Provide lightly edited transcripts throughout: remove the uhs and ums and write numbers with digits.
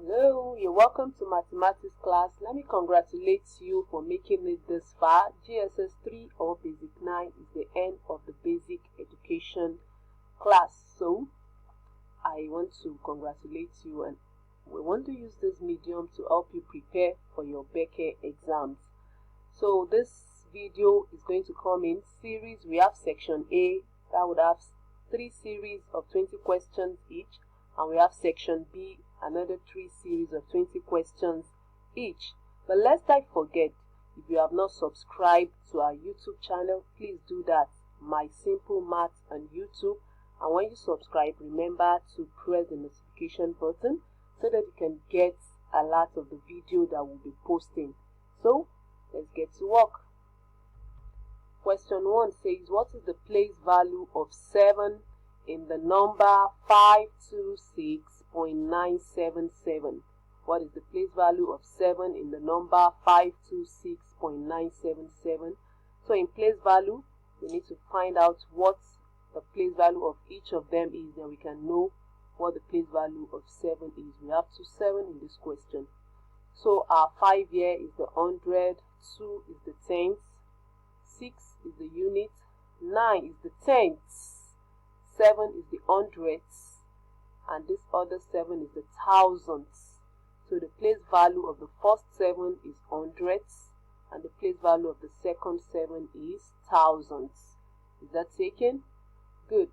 Hello, you're welcome to mathematics class. Let me congratulate you for making it this far. GSS 3 or Basic 9 is the end of the basic education class. So, I want to congratulate you, and we want to use this medium to help you prepare for your BECE exams. So, this video is going to come in series. We have section A that would have 3 series of 20 questions each, and we have section B, another 3 series of 20 questions each. But lest I forget, if you have not subscribed to our YouTube channel, please do that. My Simple Math on YouTube. And when you subscribe, remember to press the notification button so that you can get a lot of the video that we'll be posting. So let's get to work. Question 1 says, what is the place value of 7 in the number 526.977? What is the place value of 7 in the number 526.977? So in place value, we need to find out what the place value of each of them is, then we can know what the place value of 7 is. We have 2 7 in this question. So our 5 here is the hundred, 2 is the tenths, 6 is the unit, 9 is the tenths, 7 is the hundredths, and this other 7 is the thousandths. So the place value of the first 7 is hundredths, and the place value of the second 7 is thousandths. Is that taken? Good.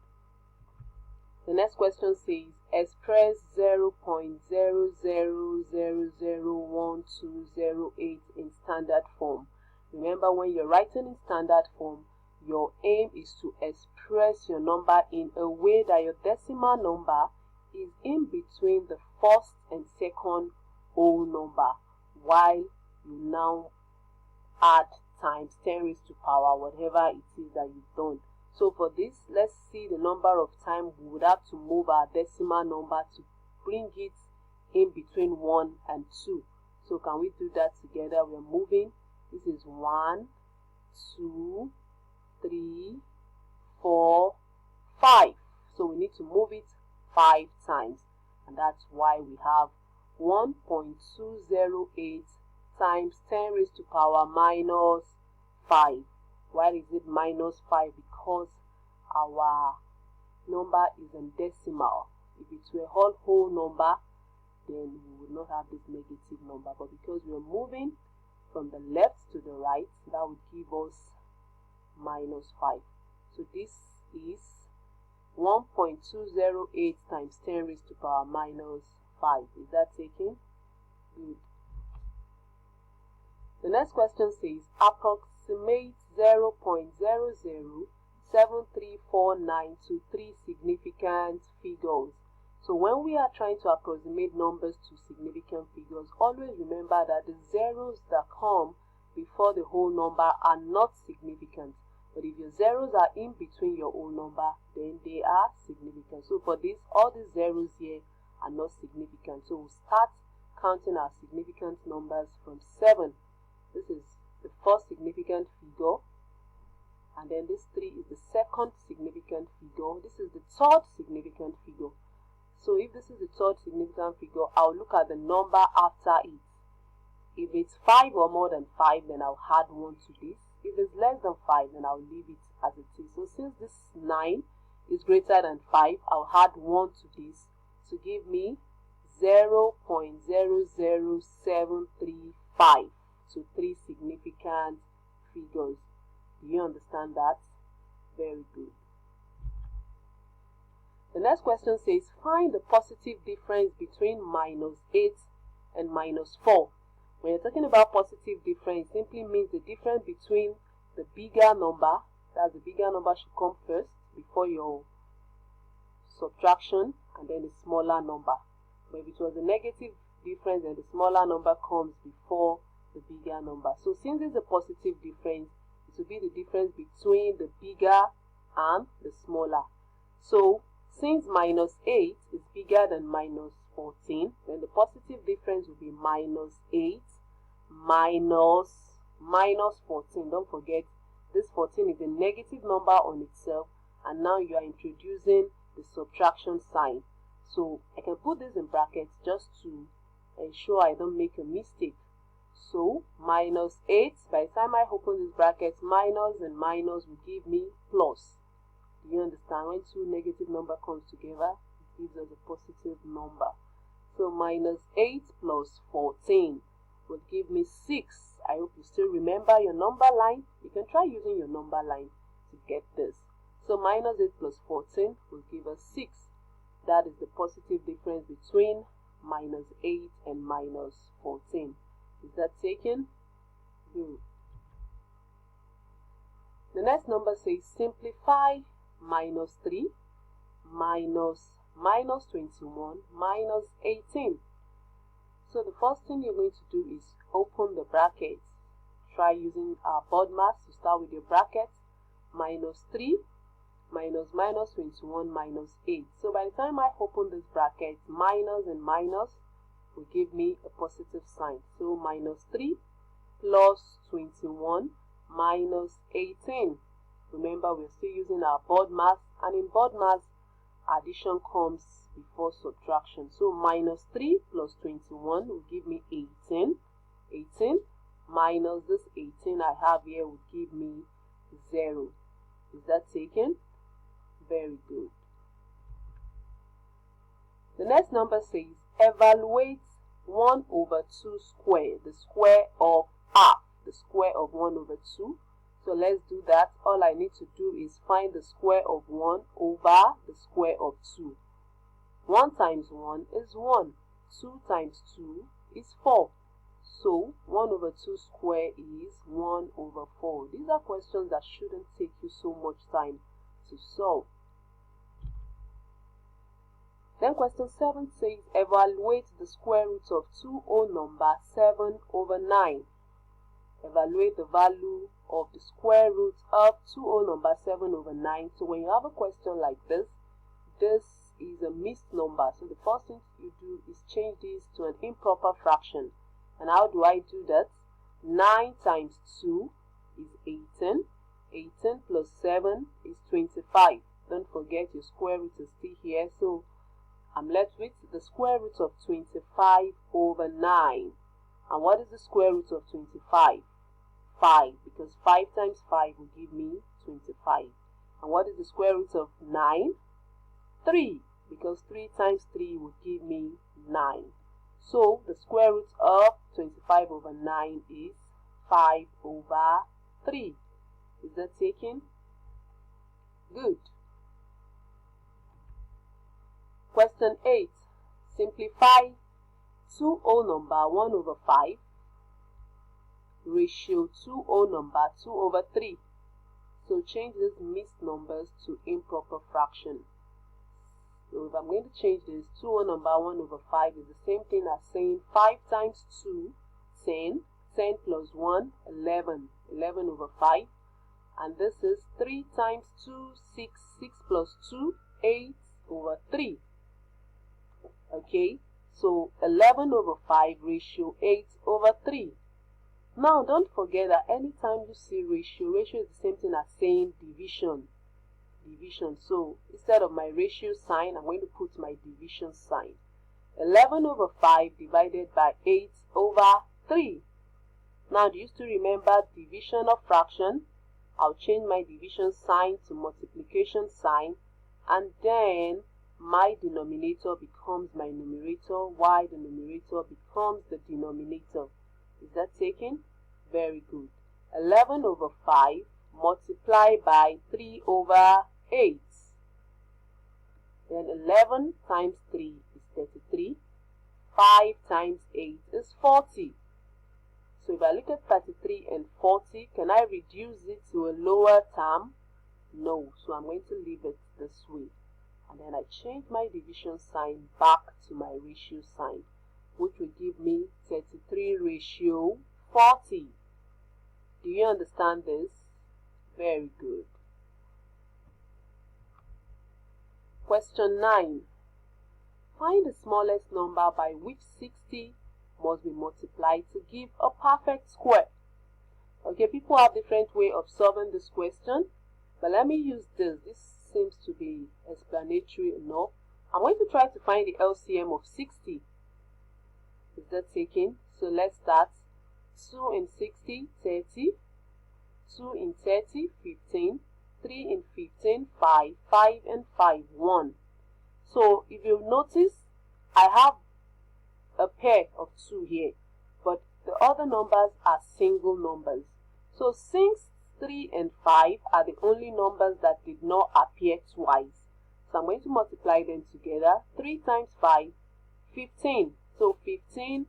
The next question says, express 0.00001208 in standard form. Remember, when you're writing in standard form, your aim is to express your number in a way that your decimal number is in between the first and second whole number, while you now add times 10 raised to power whatever it is that you've done. So for this, let's see the number of times we would have to move our decimal number to bring it in between 1 and 2. So can we do that together? We're moving. This is 1, 2, 3, 4, 5. So we need to move it 5 times. And that's why we have 1.208 times 10 raised to power minus 5. Why is it minus 5? Because our number is in decimal. If it were a whole number, then we would not have this negative number. But because we are moving from the left to the right, that would give us minus 5. So this is 1.208 times 10 raised to power minus 5. Is that taken? Good. The next question says, approximate 0.007349 to 3 significant figures. So when we are trying to approximate numbers to significant figures, always remember that the zeros that come before the whole number are not significant. But if your zeros are in between your whole number, then they are significant. So for this, all the zeros here are not significant. So we'll start counting our significant numbers from 7. This is the first significant figure, and then this 3 is the second significant figure. This is the third significant figure. So if this is the third significant figure, I'll look at the number after it. If it's 5 or more than 5, then I'll add 1 to this. If it's less than 5, then I'll leave it as it is. So since this 9 is greater than 5, I'll add 1 to this to give me 0.00735. So 3 significant figures. Do you understand that? Very good. The next question says, find the positive difference between minus 8 and minus 4. When you're talking about positive difference, it simply means the difference between the bigger number, that's the bigger number should come first before your subtraction, and then the smaller number. But if it was a negative difference, then the smaller number comes before the bigger number. So since it's a positive difference, it will be the difference between the bigger and the smaller. So since minus 8 is bigger than minus 14, then the positive difference will be minus 8 minus 14. Don't forget, this 14 is a negative number on itself, and now you are introducing the subtraction sign. So I can put this in brackets just to ensure I don't make a mistake. So minus 8, by the time I open this bracket, minus and minus will give me plus. Do you understand? When two negative numbers comes together, it gives us a positive number. So minus 8 plus 14 will give me 6. I hope you still remember your number line. You can try using your number line to get this. So minus 8 plus 14 will give us 6. That is the positive difference between minus 8 and minus 14. Is that taken? Good. The next number says simplify minus 3 minus 21 minus 18. So the first thing you're going to do is open the brackets. Try using our board math to start with your brackets. Minus 3 minus 21 minus 8. So by the time I open this bracket, minus and minus will give me a positive sign. So minus 3 plus 21 minus 18. Remember, we're still using our board math, and in board math, addition comes before subtraction. So minus 3 plus 21 will give me 18. 18 minus this 18 I have here will give me 0. Is that taken? Very good. The next number says evaluate 1 over 2 square, the square of half, the square of 1 over 2. So let's do that. All I need to do is find the square of 1 over the square of 2. 1 times 1 is 1. 2 times 2 is 4. So 1 over 2 square is 1 over 4. These are questions that shouldn't take you so much time to solve. Then question 7 says evaluate the square root of 2 whole number 7 over 9. Evaluate the value of the square root of 2 whole number 7 over 9. So when you have a question like this is a mixed number. So the first thing you do is change this to an improper fraction. And how do I do that? 9 times 2 is 18. 18 plus 7 is 25. Don't forget your square root is still here. So I'm left with the square root of 25 over 9. And what is the square root of 25? 5. Because 5 times 5 will give me 25. And what is the square root of 9? 3. Because 3 times 3 will give me 9. So the square root of 25 over 9 is 5 over 3. Is that taken? Good. Question 8. Simplify 2 whole number 1 over 5 ratio 2 whole number 2 over 3. So change these mixed numbers to improper fraction. So if I'm going to change this, 2 whole number 1 over 5 is the same thing as saying 5 times 2, 10. 10 plus 1, 11. 11 over 5. And this is 3 times 2, 6. 6 plus 2, 8 over 3. Okay, so 11 over 5 ratio 8 over 3. Now don't forget that anytime you see ratio is the same thing as saying division. So instead of my ratio sign, I'm going to put my division sign. 11 over 5 divided by 8 over 3. Now do you still remember division of fraction? I'll change my division sign to multiplication sign, and then my denominator becomes my numerator, while the numerator becomes the denominator. Is that taken? Very good. 11 over 5 multiplied by 3 over 8. Then 11 times 3 is 33. 5 times 8 is 40. So if I look at 33 and 40, can I reduce it to a lower term? No. So I'm going to leave it this way. And then I change my division sign back to my ratio sign, which will give me 33 ratio 40. Do you understand this? Very good. Question 9. Find the smallest number by which 60 must be multiplied to give a perfect square. Okay, people have different way of solving this question, but let me use this. This seems to be explanatory enough. I'm going to try to find the LCM of 60. Is that taken? So let's start. 2 in 60, 30. 2 in 30, 15. 3 in 15, 5. 5 and 5, 1. So if you notice, I have a pair of 2 here, but the other numbers are single numbers. So since 3 and 5 are the only numbers that did not appear twice, so I'm going to multiply them together. 3 times 5, 15. So 15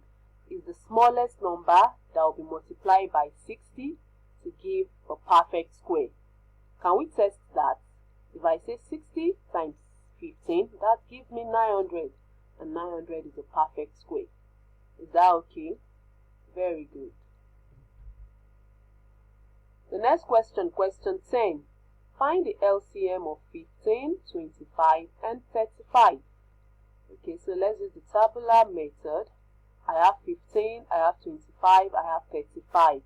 is the smallest number that will be multiplied by 60 to give a perfect square. Can we test that? If I say 60 times 15, that gives me 900, and 900 is a perfect square. Is that okay? Very good. The next question, question 10. Find the LCM of 15, 25, and 35. Okay, so let's use the tabular method. I have 15, I have 25, I have 35.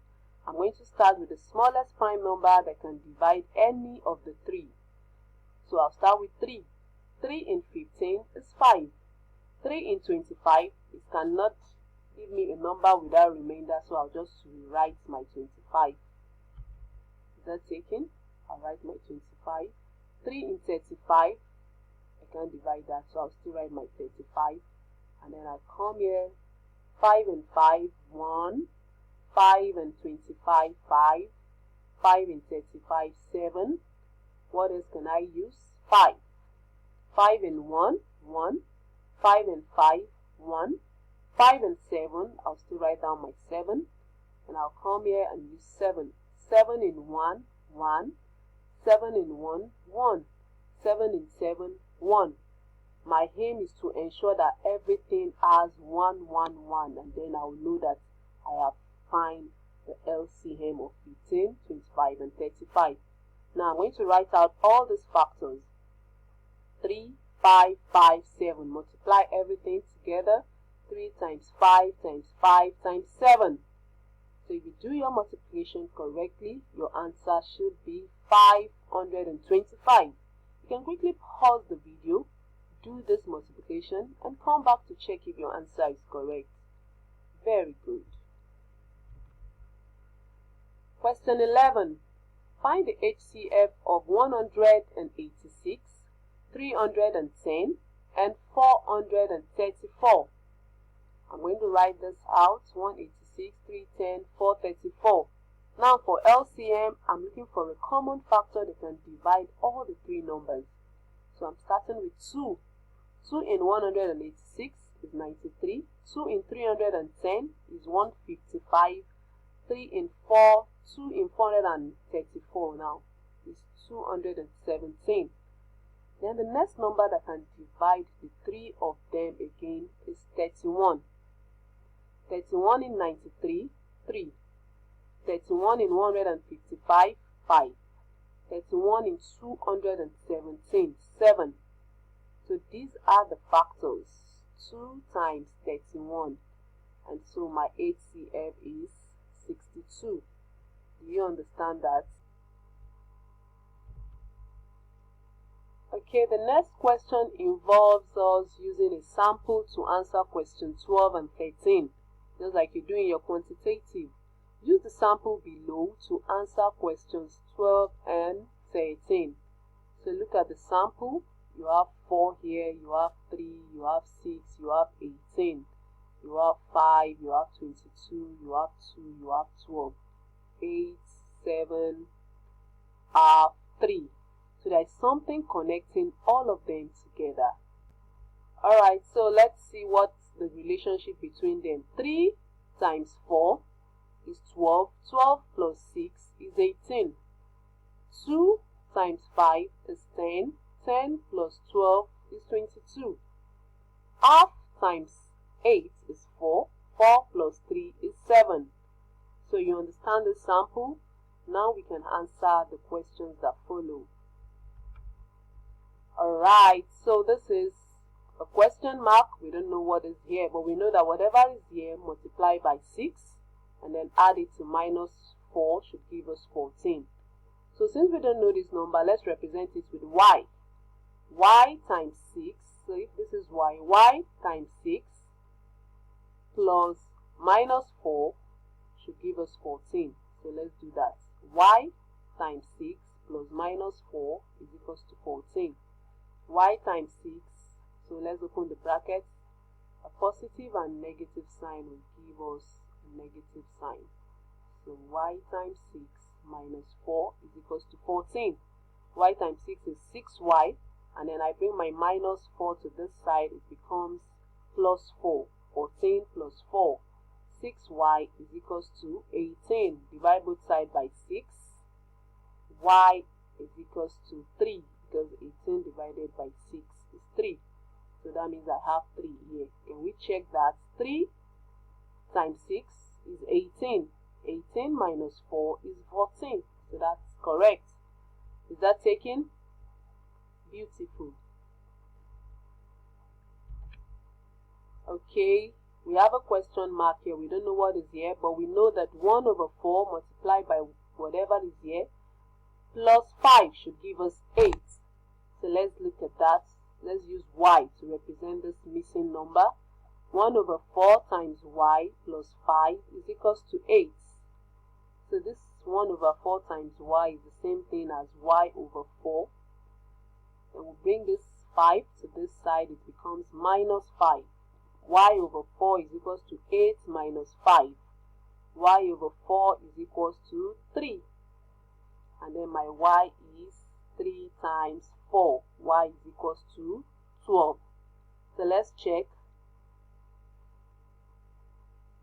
I'm going to start with the smallest prime number that can divide any of the 3. So I'll start with 3. 3 in 15 is 5. 3 in 25, it cannot give me a number without remainder, so I'll just rewrite my 25. Is that taken? I'll write my 25. 3 in 35, I can't divide that, so I'll still write my 35. And then I'll come here. 5 and 5, 1. 5 and 25, 5. 5 and 35, 7. What else can I use? 5. 5 and 1, 1. 5 and 5, 1. 5 and 7, I'll still write down my 7. And I'll come here and use 7. 7 in 1, 1. 7 in 1, 1. 7 in 7, 1. My aim is to ensure that everything has 1, 1, 1. And then I will know that I have find the LCM of 15, 25, and 35. Now I'm going to write out all these factors. 3, 5, 5, 7. Multiply everything together. 3 times 5 times 5 times 7. So if you do your multiplication correctly, your answer should be 525. You can quickly pause the video, do this multiplication, and come back to check if your answer is correct. Very good. Question 11. Find the HCF of 186, 310, and 434. I'm going to write this out. 186, 310, 434. Now for LCM, I'm looking for a common factor that can divide all the 3 numbers. So I'm starting with 2. 2 in 186 is 93. 2 in 310 is 155. 3 in 4, 2 in 434 now is 217. Then the next number that can divide the 3 of them again is 31. 31 in 93, 3. 31 in 155, 5. 31 in 217, 7. So these are the factors. 2 times 31. And so my HCF is 62. Do you understand that? Okay, the next question involves us using a sample to answer question 12 and 13. Just like you do in your quantitative. Use the sample below to answer questions 12 and 13. So look at the sample. You have 4 here, you have 3, you have 6, you have 18. You have 5, you have 22, you have 2, you have 12. 8, 7, 3. So there is something connecting all of them together. Alright, so let's see what's the relationship between them. 3 times 4 is 12. 12 plus 6 is 18. 2 times 5 is 10. 10 plus 12 is 22. Half times 8 is 4. 4 plus 3 is 7. So you understand the sample? Now we can answer the questions that follow. Alright, so this is a question mark. We don't know what is here, but we know that whatever is here, multiply by 6 and then add it to minus 4 should give us 14. So since we don't know this number, let's represent it with y. Y times 6, so if this is y, y times 6 plus minus 4 should give us 14. So let's do that. Y times 6 plus minus 4 is equals to 14. Y times 6, so let's open the brackets. A positive and negative sign will give us a negative sign. So y times 6 minus 4 is equals to 14. Y times 6 is 6y, and then I bring my minus 4 to this side, it becomes plus 4. 14 plus 4. 6y is equals to 18. Divide both sides by 6. Y is equals to 3, because 18 divided by 6 is 3. So that means I have 3 here. Can we check that? 3 times 6 is 18. 18 minus 4 is 14. So that's correct. Is that taken? Beautiful. Okay, we have a question mark here. We don't know what is here, but we know that 1 over 4 multiplied by whatever is here plus 5 should give us 8. So let's look at that. Let's use y to represent this missing number. 1 over 4 times y plus 5 is equals to 8. So this 1 over 4 times y is the same thing as y over 4. And we'll bring this 5 to this side, it becomes minus 5. Y over 4 is equals to 8 minus 5. Y over 4 is equals to 3. And then my y is 3 times 4. Y is equals to 12. So let's check.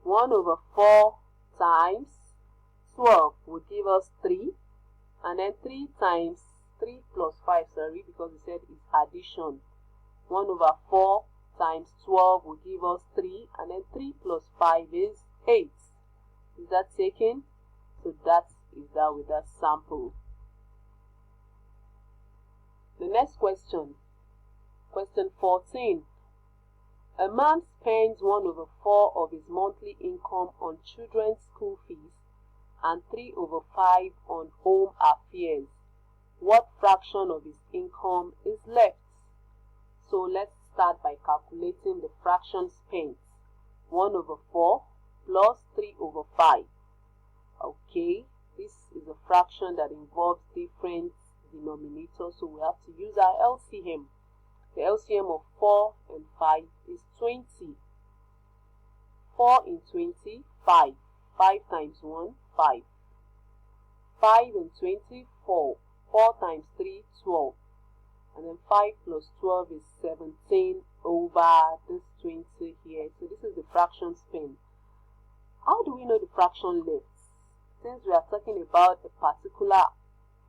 1 over 4 times 12 will give us 3. And then 3 times 3 plus 5, sorry, because we said it's addition. 1 over 4 times 12 will give us 3. And then 3 plus 5 is 8. Is that taken? So that is that with that sample. The next question, question 14. A man spends 1 over 4 of his monthly income on children's school fees and 3 over 5 on home affairs. What fraction of his income is left? So let's start by calculating the fraction spent. 1 over 4 plus 3 over 5. Okay, this is a fraction that involves different denominators, so we have to use our LCM. The LCM of 4 and 5 is 20. 4 in 20, 5. 5 times 1, 5. 5 in 20, 4. 4 times 3, 12. And then 5 plus 12 is 17 over this 20 here. So this is the fraction spent. How do we know the fraction left? Since we are talking about a particular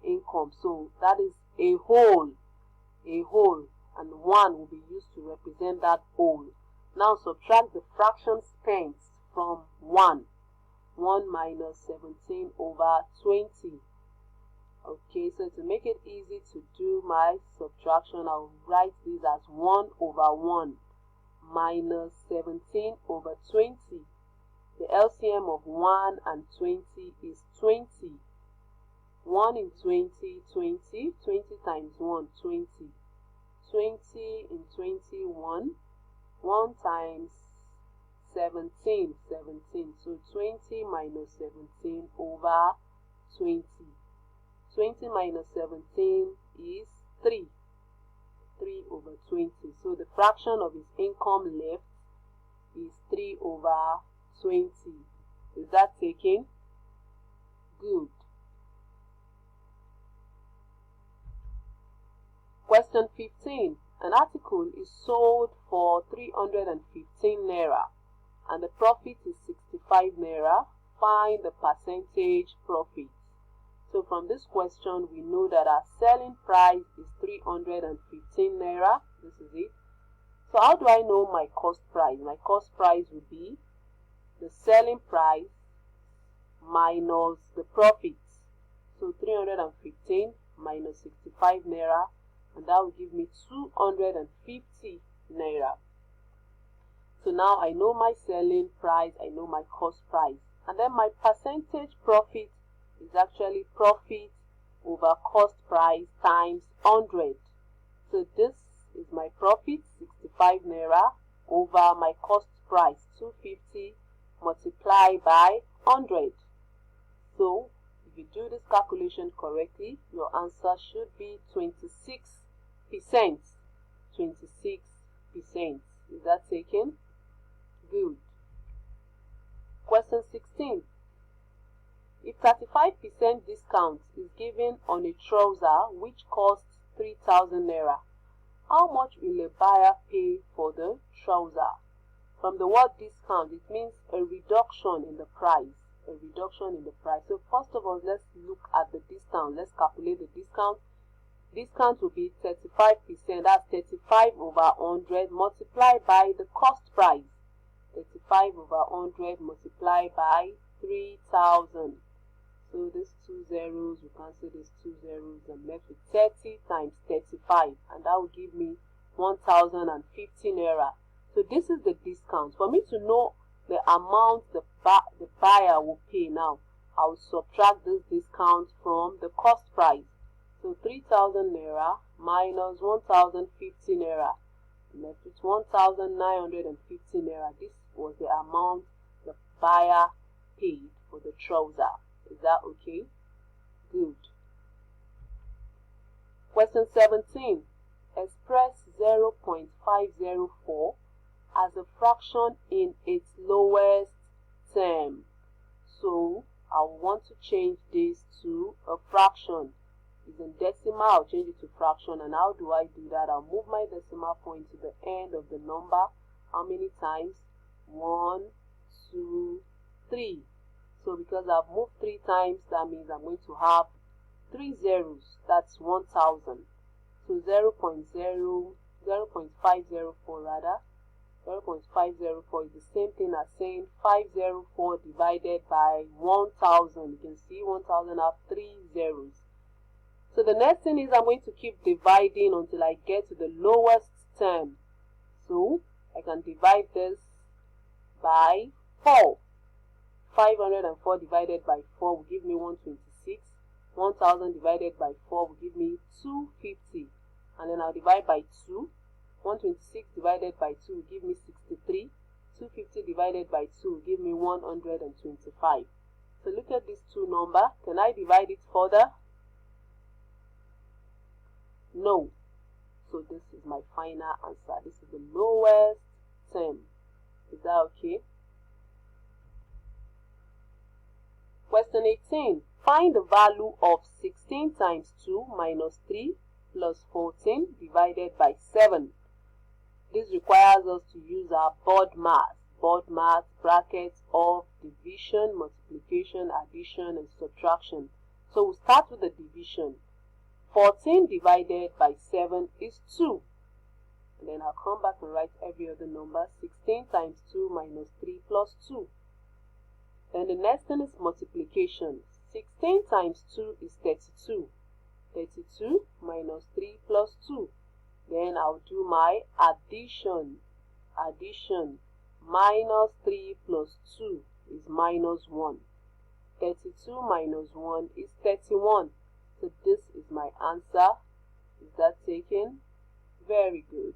income, so that is a whole, and 1 will be used to represent that whole. Now subtract the fraction spent from 1. 1 minus 17 over 20. Okay, so to make it easy to do my subtraction, I'll write this as 1 over 1 minus 17 over 20. The LCM of 1 and 20 is 20. 1 in 20, 20. 20 times 1, 20. 20 in 21. 1 times 17, 17. So 20 minus 17 over 20. 20 minus 17 is 3. 3 over 20. So the fraction of his income left is 3 over 20. Is that taken? Good. Question 15. An article is sold for 315 naira and the profit is 65 naira. Find the percentage profit. So from this question, we know that our selling price is 315 naira. This is it. So how do I know my cost price? My cost price would be the selling price minus the profit. So 315 minus 65 naira, and that will give me 250 naira. So now I know my selling price, I know my cost price, and then my percentage profit is actually profit over cost price times 100. So this is my profit, 65 naira, over my cost price, 250 multiplied by 100. So if you do this calculation correctly, your answer should be 26%. 26%. Is that taken? Good. Question 16. If 35% discount is given on a trouser which costs 3,000 naira, how much will a buyer pay for the trouser? From the word discount, it means a reduction in the price. A reduction in the price. So first of all, let's look at the discount. Let's calculate the discount. Discount will be 35%. That's 35 over 100 multiplied by the cost price. 35 over 100 multiplied by 3,000. So these two zeros, you cancel these two zeros. I'm left with 30 times 35, and that will give me 1,050 naira. So this is the discount. For me to know the amount the buyer will pay now, I will subtract this discount from the cost price. So 3,000 naira minus 1,050 naira. I'm left with 1,950 naira. This was the amount the buyer paid for the trouser. Is that okay? Good. Question 17. Express 0.504 as a fraction in its lowest term. So I want to change this to a fraction. It's in decimal, I'll change it to fraction. And how do I do that? I'll move my decimal point to the end of the number. How many times? 1, 2, 3. So because I've moved 3 times, that means I'm going to have 3 zeros. That's 1,000. So 0.504 rather. 0.504 is the same thing as saying 504 divided by 1,000. You can see 1,000 have 3 zeros. So the next thing is I'm going to keep dividing until I get to the lowest term. So I can divide this by 4. 504 divided by 4 will give me 126. 1,000 divided by 4 will give me 250. And then I'll divide by 2. 126 divided by 2 will give me 63. 250 divided by 2 will give me 125. So look at these two numbers. Can I divide it further? No. So this is my final answer. This is the lowest term. Is that okay? Question 18. Find the value of 16 times 2 minus 3 plus 14 divided by 7. This requires us to use our board math. Board math brackets of division, multiplication, addition, and subtraction. So we'll start with the division. 14 divided by 7 is 2. And then I'll come back and write every other number. 16 times 2 minus 3 plus 2. Then the next thing is multiplication. 16 times 2 is 32. 32 minus 3 plus 2. Then I'll do my addition. Addition. Minus 3 plus 2 is minus 1. 32 minus 1 is 31. So this is my answer. Is that taken? Very good.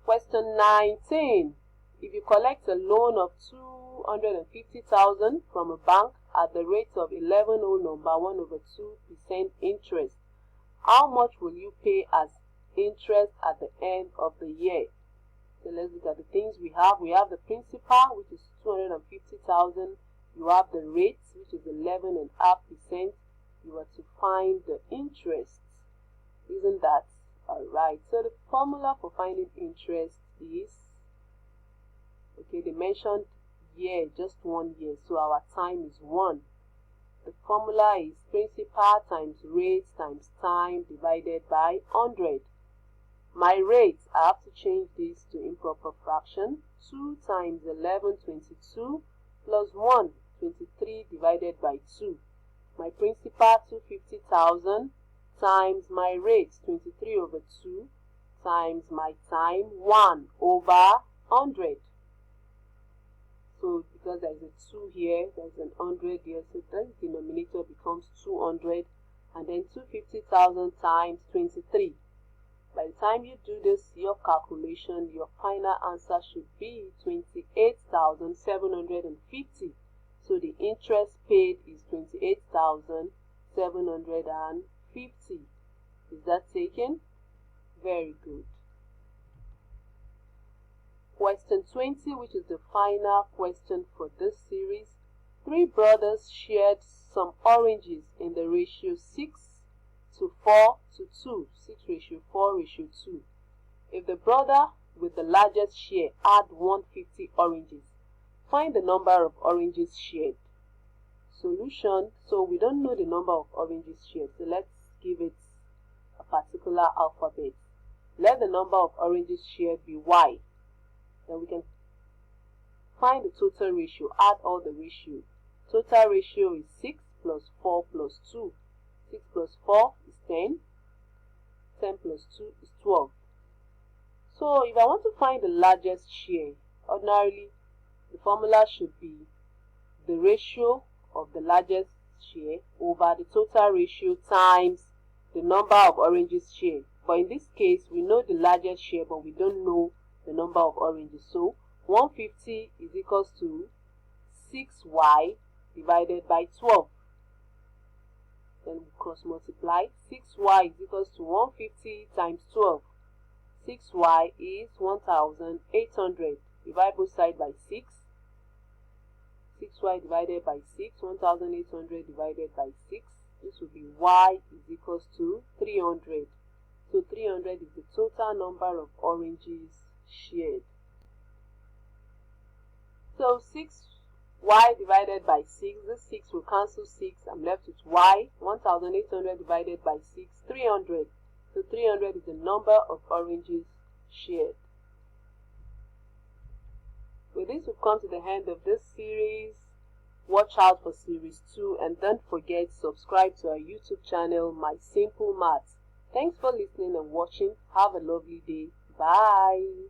Question 19. If you collect a loan of 250,000 from a bank at the rate of 11 whole number 1/2% interest, how much will you pay as interest at the end of the year? So let's look at the things we have. We have the principal, which is 250,000. You have the rate, which is 11.5%. You are to find the interest. Isn't that alright? So the formula for finding interest is, okay, they mentioned year, just 1 year, so our time is 1. The formula is principal times rate times time divided by 100. My rate, I have to change this to improper fraction. 2 times 11, 22, plus 1, 23 divided by 2. My principal, 250,000, times my rate, 23 over 2, times my time, 1 over 100. So because there is a 2 here, there is an 100 here, so the denominator becomes 200, and then 250,000 times 23. By the time you do this, your calculation, your final answer should be 28,750. So the interest paid is 28,750. Is that taken? Very good. Question 20, which is the final question for this series. 3 brothers shared some oranges in the ratio 6:4:2. 6:4:2. If the brother with the largest share had 150 oranges, find the number of oranges shared. Solution. So we don't know the number of oranges shared, so let's give it a particular alphabet. Let the number of oranges shared be y. Then we can find the total ratio, add all the ratios. Total ratio is 6 plus 4 plus 2. 6 plus 4 is 10. 10 plus 2 is 12. So if I want to find the largest share, ordinarily the formula should be the ratio of the largest share over the total ratio times the number of oranges shared. But in this case, we know the largest share, but we don't know the number of oranges. So 150 is equals to 6y divided by 12. Then we cross multiply. 6y is equals to 150 times 12. 6y is 1,800. Divide both sides by 6. 6y divided by 6. 1,800 divided by 6. This will be y is equals to 300. So 300 is the total number of oranges shared. So 6y divided by 6. This 6 will cancel 6. I'm left with y. 1,800 divided by 6. 300. So 300 is the number of oranges shared. With this, we've come to the end of this series. Watch out for series 2 and don't forget to subscribe to our YouTube channel, My Simple Maths. Thanks for listening and watching. Have a lovely day. Bye.